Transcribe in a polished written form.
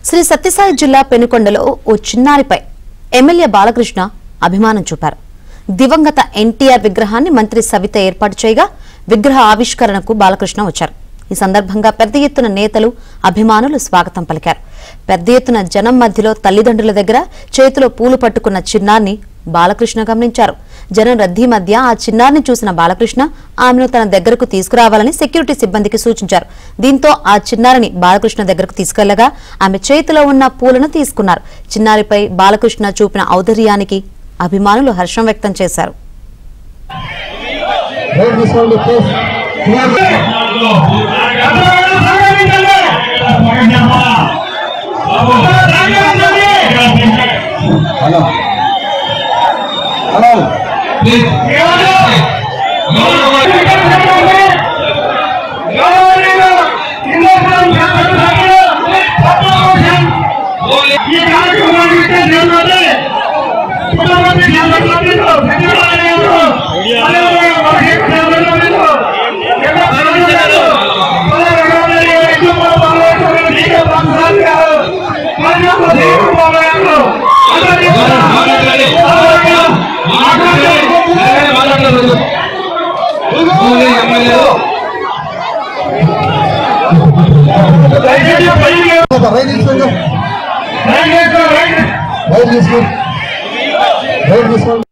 శ్రీ సత్యసాయి జిల్లా పెనుకొండలో ఓ చిన్నారిపై ఎమ్మెల్యే బాలకృష్ణ అభిమానం చూపారు. దివంగత ఎన్టీఆర్ విగ్రహాన్ని మంత్రి సవిత ఏర్పాటు చేయగా విగ్రహ ఆవిష్కరణకు బాలకృష్ణ వచ్చారు. ఈ సందర్భంగా పెద్ద ఎత్తున నేతలు, అభిమానులు స్వాగతం పలికారు. పెద్ద ఎత్తున జనం మధ్యలో తల్లిదండ్రుల దగ్గర చేతిలో పూలు పట్టుకున్న చిన్నారిని బాలకృష్ణ గమనించారు. జనం రద్దీ మధ్య ఆ చిన్నారిని చూసిన బాలకృష్ణ ఆమెను తన దగ్గరకు తీసుకురావాలని సెక్యూరిటీ సిబ్బందికి సూచించారు. దీంతో ఆ చిన్నారిని బాలకృష్ణ దగ్గరకు తీసుకెళ్లగా ఆమె చేతిలో ఉన్న పూలను తీసుకున్నారు. చిన్నారిపై బాలకృష్ణ చూపిన ఔదార్యానికి అభిమానులు హర్షం వ్యక్తం చేశారు. Right,